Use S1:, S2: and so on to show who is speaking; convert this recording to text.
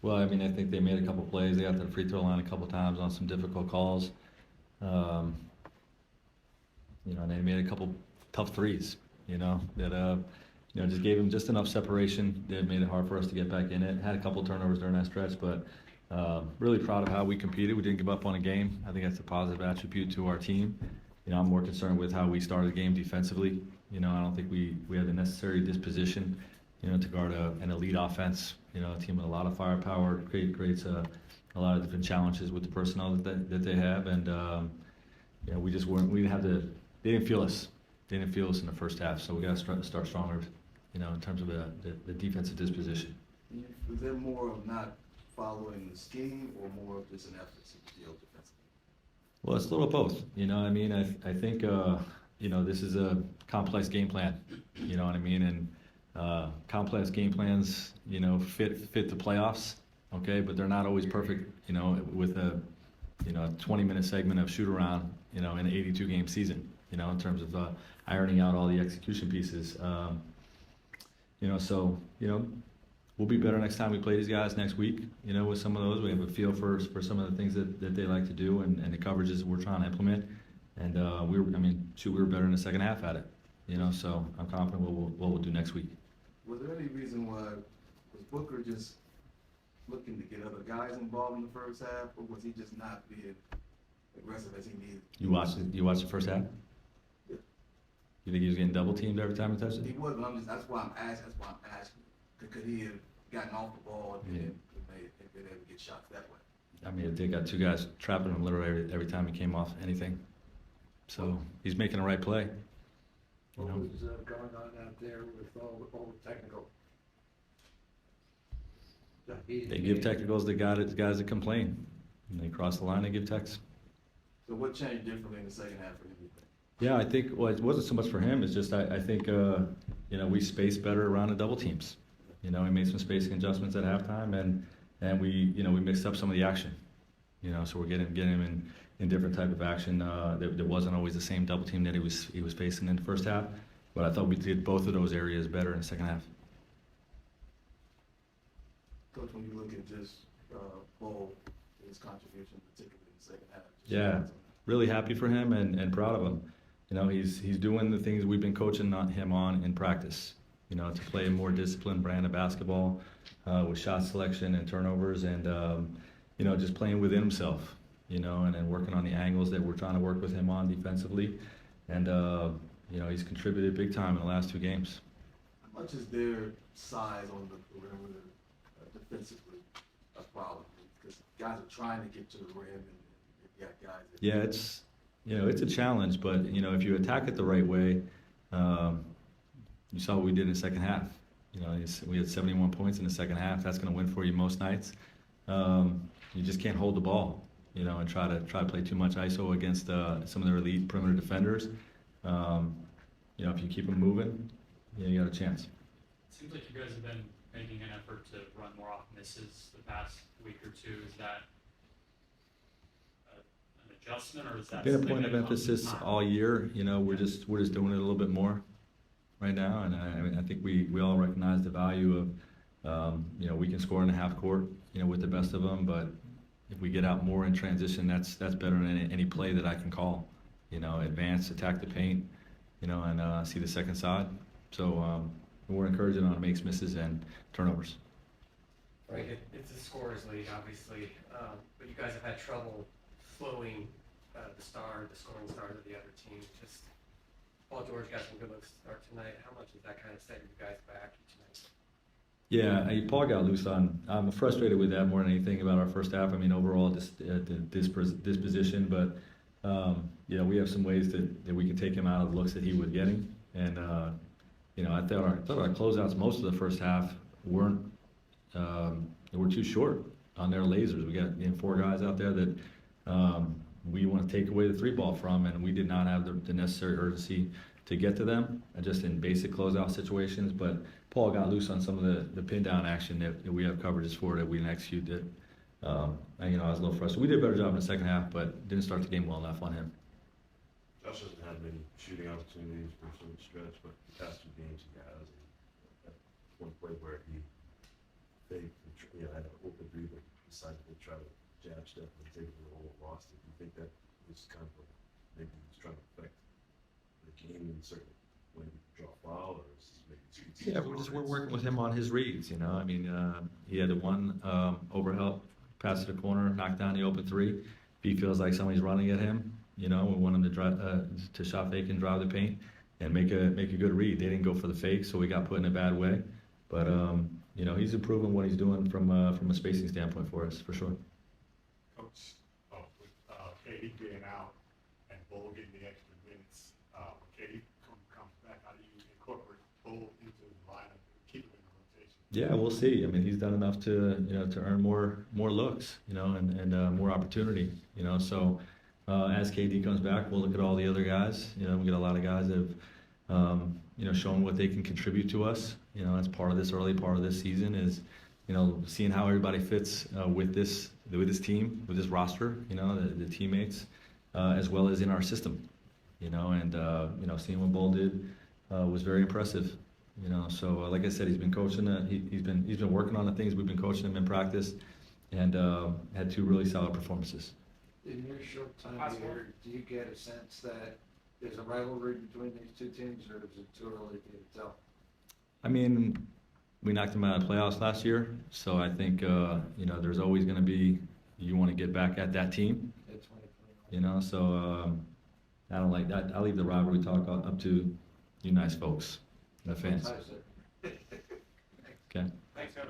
S1: Well, I mean, I think they made a couple plays. They got to the free throw line a couple times on some difficult calls. Um, and they made a couple tough threes. That just gave them just enough separation that made it hard for us to get back in it. Had a couple turnovers during that stretch, but really proud of how we competed. We didn't give up on a game. I think that's a positive attribute to our team. I'm more concerned with how we started the game defensively. I don't think we had the necessary disposition, to guard an elite offense. A team with a lot of firepower creates a lot of different challenges with the personnel that they have, and we just weren't. We didn't have the. They didn't feel us. They didn't feel us in the first half. So we got to start stronger, in terms of the defensive disposition.
S2: Was there more of not following the scheme, or more of just an effort to deal defensively?
S1: Well, it's a little of both. I think this is a complex game plan. You know what I mean? And complex game plans, fit the playoffs. Okay, but they're not always perfect. With a 20-minute segment of shoot around. In an 82-game season. In terms of ironing out all the execution pieces. We'll be better next time we play these guys next week. With some of those, we have a feel for some of the things that they like to do and the coverages we're trying to implement. And we were better in the second half at it. So I'm confident what we'll do next week.
S2: Was there any reason why was Booker just looking to get other guys involved in the first half, or was he just not being aggressive as he needed?
S1: You watched the first half?
S2: Yeah.
S1: You think he was getting double teamed every time he touched it?
S2: He was, but that's why I'm asking. Could he have gotten off the ball and been able to get shots that way?
S1: I mean, they got two guys trapping him literally every time he came off anything. So he's making the right play.
S3: What was going on out there with all the technical?
S1: They give technicals to guys that complain. And they cross the line and give techs.
S2: So what changed differently in the second half for him?
S1: Yeah, I think it wasn't so much for him. It's just I think we spaced better around the double teams. We made some spacing adjustments at halftime, and we mixed up some of the action. So we're getting him in different type of action. There wasn't always the same double team that he was facing in the first half, but I thought we did both of those areas better in the second half.
S2: Coach, when you look at just Bull, his contribution, particularly in the second half.
S1: Yeah, really happy for him and proud of him. He's doing the things we've been coaching him on in practice. To play a more disciplined brand of basketball with shot selection and turnovers, and just playing within himself. And then working on the angles that we're trying to work with him on defensively, and he's contributed big time in the last two games.
S2: How much is their size on the perimeter defensively a problem? Because guys are trying to get to the rim, and you got guys.
S1: Yeah, it's a challenge, but if you attack it the right way, you saw what we did in the second half. We had 71 points in the second half. That's going to win for you most nights. You just can't hold the ball, and try to play too much ISO against some of their elite perimeter defenders. If you keep them moving, you got a chance.
S4: It seems like you guys have been making an effort to run more off misses the past week or two. Is that an adjustment, or is that
S1: Been a point of emphasis all year? We're just doing it a little bit more right now, and I think we all recognize the value of we can score in the half court with the best of them, but if we get out more in transition, that's better than any play that I can call. Advance, attack the paint, and see the second side. So we're encouraging on makes, misses, and turnovers.
S5: Right, it's a scorer's league, obviously, but you guys have had trouble flowing the scoring stars of the other team. Just Paul George got some good looks to start tonight. How much is that kind of setting you guys back each night?
S1: Yeah, Paul got loose on. I'm frustrated with that more than anything about our first half. I mean, overall, just disposition, but we have some ways that we can take him out of the looks that he was getting, and I thought our closeouts most of the first half weren't. They were too short on their lasers. We got 4 guys out there that we want to take away the 3 ball from, and we did not have the necessary urgency to get to them, just in basic closeout situations. But Paul got loose on some of the pin down action that we have coverages for that we didn't execute. That I was a little frustrated. We did a better job in the second half, but didn't start the game well enough on him.
S6: Josh hasn't had many shooting opportunities for some stretch, but the past 2 games he has. One play where he fake, and had an open three, but decided to try to jab step and take it to the whole roster. Do you think that was kind of maybe he was trying to affect the game in a certain way, draw foul, or is this maybe too?
S1: Yeah, we're working with him on his reads. You know, I mean, he had the one overhelp pass to the corner, knock down the open three. If he feels like somebody's running at him, you know, we want him to drive to shot fake and drive the paint and make a good read. They didn't go for the fake, so we got put in a bad way. But you know, he's improving what he's doing from a spacing standpoint for us, for sure.
S7: Coach, with KD being out and Bull getting the extra minutes, when KD comes back, how do you incorporate Bull into the lineup and keep him in the rotation?
S1: Yeah, we'll see. I mean, he's done enough to to earn more looks, you know, and more opportunity, you know. So as KD comes back, we'll look at all the other guys. You know, we get a lot of guys that have you know, shown what they can contribute to us. You know, that's part of this early part of this season is, you know, seeing how everybody fits with this team, with this roster. You know, the teammates, as well as in our system. You know, and you know, seeing what Bull did was very impressive. You know, so like I said, he's been coaching. He's been working on the things we've been coaching him in practice, and had 2 really solid performances.
S3: In your short time here, do you get a sense that there's a rivalry between these two teams, or is it too early to tell?
S1: I mean, we knocked them out of the playoffs last year, so I think you know, there's always going to be, you want to get back at that team. You know, so I don't like that. I'll leave the rivalry talk up to you nice folks, the fans. Okay.
S5: Thanks, Coach.